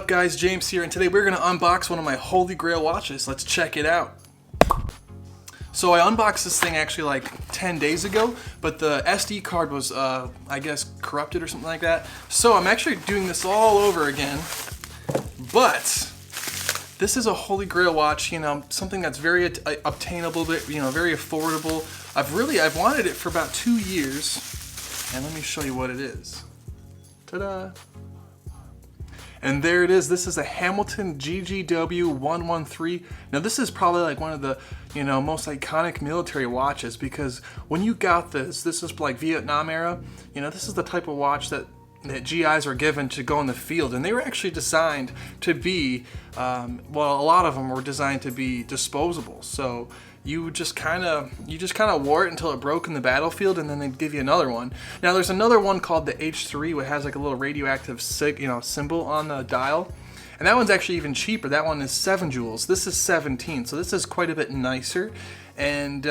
guys, James here, and today we're going to unbox one of my holy grail watches. Let's check it out. So I unboxed this thing actually like 10 days ago, but the SD card was, I guess, corrupted or something like that. So I'm actually doing this all over again, but this is a holy grail watch, you know, something that's very obtainable, you know, very affordable. I've wanted it for about 2 years, and let me show you what it is. Ta-da! And there it is. This is a Hamilton GGW113. Now this is probably like one of the, you know, most iconic military watches, because when you got this is like Vietnam era. You know, this is the type of watch that GIs were given to go in the field, and they were actually designed to be, well, a lot of them were designed to be disposable. So you just kind of wore it until it broke in the battlefield, and then they'd give you another one. Now there's another one called the H3, which has like a little radioactive symbol on the dial, and that one's actually even cheaper. That one is 7 joules. This is 17, so this is quite a bit nicer. And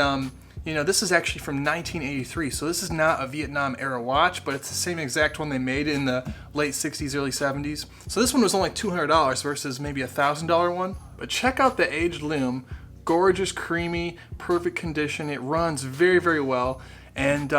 you know, this is actually from 1983, so this is not a Vietnam era watch, but it's the same exact one they made in the late 60s, early 70s. So this one was only $200 versus maybe a $1,000 one. But check out the aged lume. Gorgeous, creamy, perfect condition. It runs very, very well. And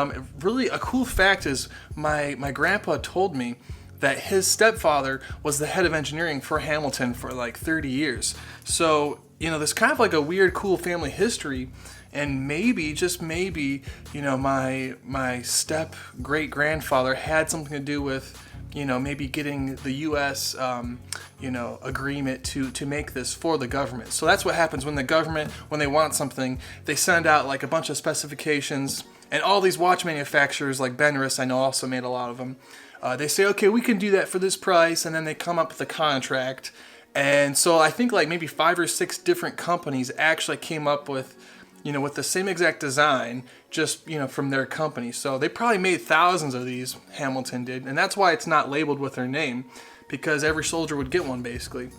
really a cool fact is my grandpa told me that his stepfather was the head of engineering for Hamilton for like 30 years. So, you know, there's kind of like a weird, cool family history. And maybe, just maybe, you know, my step great grandfather had something to do with, you know, maybe getting the U.S. You know, agreement to make this for the government. So that's what happens when the government, when they want something, they send out like a bunch of specifications, and all these watch manufacturers like Benris, I know, also made a lot of them. They say, okay, we can do that for this price, and then they come up with a contract. And so I think like maybe 5 or 6 different companies actually came up with, you know, with the same exact design, just, you know, from their company. So they probably made thousands of these, Hamilton did, and that's why it's not labeled with their name, because every soldier would get one basically.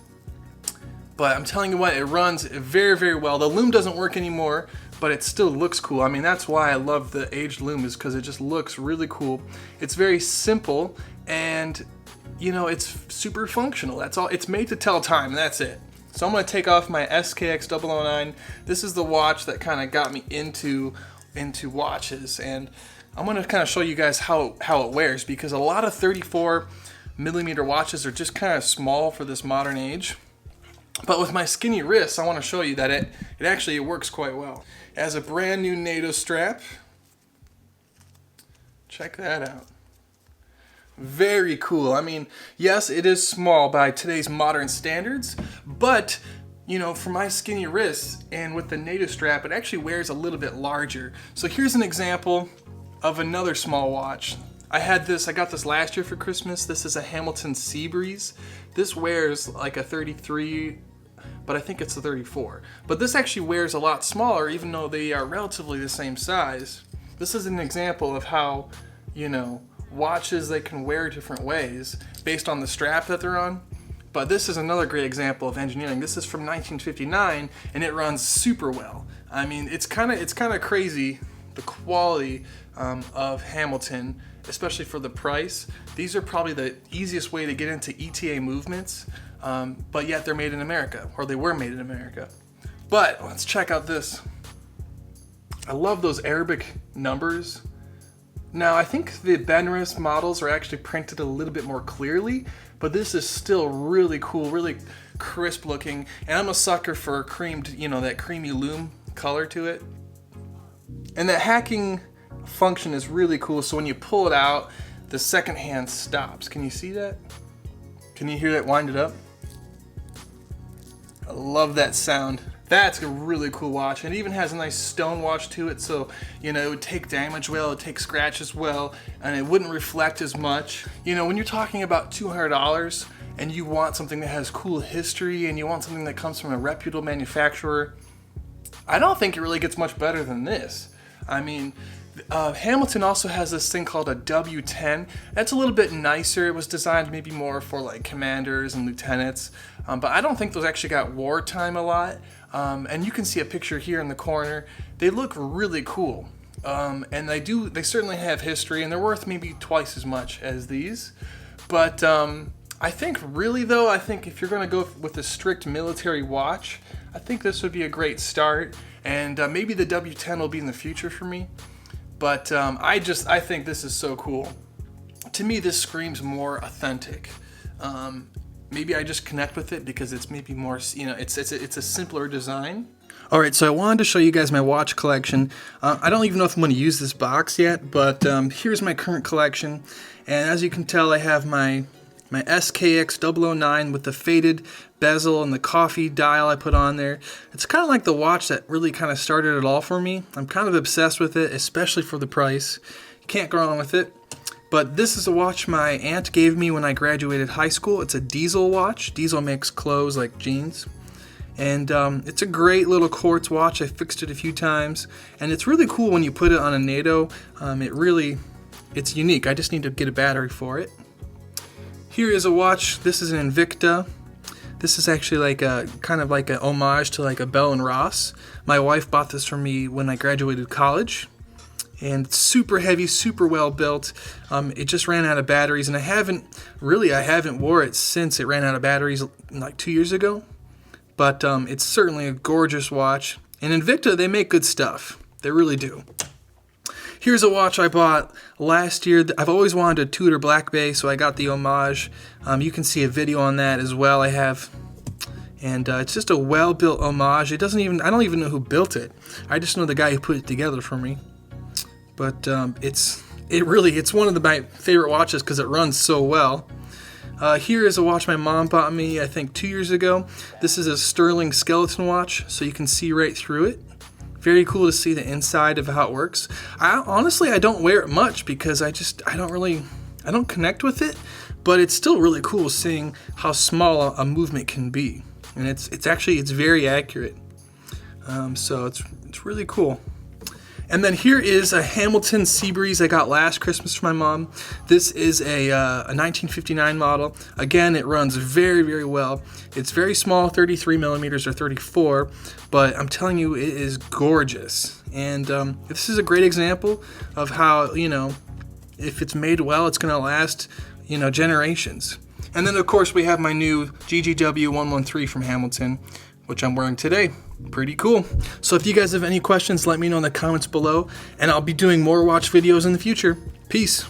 But I'm telling you what, it runs very, very well. The lume doesn't work anymore, but it still looks cool. I mean, that's why I love the aged lume, is because it just looks really cool. It's very simple, and, you know, it's super functional. That's all. It's made to tell time, that's it. So I'm going to take off my SKX009. This is the watch that kind of got me into watches, and I'm going to kind of show you guys how it wears, because a lot of 34mm watches are just kind of small for this modern age. But with my skinny wrists, I want to show you that it actually works quite well. It has a brand new NATO strap. Check that out. Very cool. I mean, yes, it is small by today's modern standards, but, you know, for my skinny wrists and with the NATO strap, it actually wears a little bit larger. So here's an example of another small watch. I got this last year for Christmas. This is a Hamilton Seabreeze. This wears like a 33, but I think it's a 34. But this actually wears a lot smaller, even though they are relatively the same size. This is an example of how, you know, watches they can wear different ways based on the strap that they're on. But this is another great example of engineering. This is from 1959, and it runs super well. I mean, it's kind of crazy, the quality of Hamilton, especially for the price. These are probably the easiest way to get into ETA movements, but yet they're made in America, or they were made in America. But let's check out this. I love those Arabic numbers. Now, I think the Benris models are actually printed a little bit more clearly, but this is still really cool, really crisp looking, and I'm a sucker for creamed, you know, that creamy lume color to it. And that hacking function is really cool, so when you pull it out, the second hand stops. Can you see that? Can you hear that wind it up? I love that sound. That's a really cool watch, and it even has a nice stone watch to it, so, you know, it would take damage well, it would take scratches well, and it wouldn't reflect as much. You know, when you're talking about $200 and you want something that has cool history and you want something that comes from a reputable manufacturer, I don't think it really gets much better than this. I mean, Hamilton also has this thing called a W10. That's a little bit nicer. It was designed maybe more for like commanders and lieutenants, but I don't think those actually got wartime a lot. And you can see a picture here in the corner. They look really cool, and they certainly have history, and they're worth maybe twice as much as these. But I think really though, I think if you're gonna go with a strict military watch, I think this would be a great start, and maybe the W10 will be in the future for me. But I think this is so cool. To me, this screams more authentic. Maybe I just connect with it because it's maybe more, it's a simpler design. All right, so I wanted to show you guys my watch collection. I don't even know if I'm going to use this box yet, but here's my current collection. And as you can tell, I have my SKX 009 with the faded bezel and the coffee dial I put on there. It's kind of like the watch that really kind of started it all for me. I'm kind of obsessed with it, especially for the price. You can't go wrong with it. But this is a watch my aunt gave me when I graduated high school. It's a Diesel watch. Diesel makes clothes like jeans. And it's a great little quartz watch. I fixed it a few times. And it's really cool when you put it on a NATO. It's unique. I just need to get a battery for it. Here is a watch. This is an Invicta. This is actually like a kind of like a homage to like a Bell & Ross. My wife bought this for me when I graduated college. And it's super heavy, super well built. It just ran out of batteries, and I haven't wore it since it ran out of batteries like 2 years ago. But it's certainly a gorgeous watch. And Invicta, they make good stuff. They really do. Here's a watch I bought last year. I've always wanted a Tudor Black Bay, so I got the homage. You can see a video on that as well. I have. And it's just a well-built homage. I don't even know who built it. I just know the guy who put it together for me. But it's one of my favorite watches because it runs so well. Here is a watch my mom bought me, I think 2 years ago. This is a sterling skeleton watch, so you can see right through it. Very cool to see the inside of how it works. Honestly, I don't wear it much because I don't connect with it, but it's still really cool seeing how small a movement can be. And it's very accurate. So it's really cool. And then here is a Hamilton Seabreeze I got last Christmas for my mom. This is a 1959 model. Again, it runs very, very well. It's very small, 33 millimeters or 34, but I'm telling you, it is gorgeous. And this is a great example of how, if it's made well, it's going to last, generations. And then, of course, we have my new Gigi W113 from Hamilton, which I'm wearing today. Pretty cool. So if you guys have any questions, let me know in the comments below, and I'll be doing more watch videos in the future. Peace.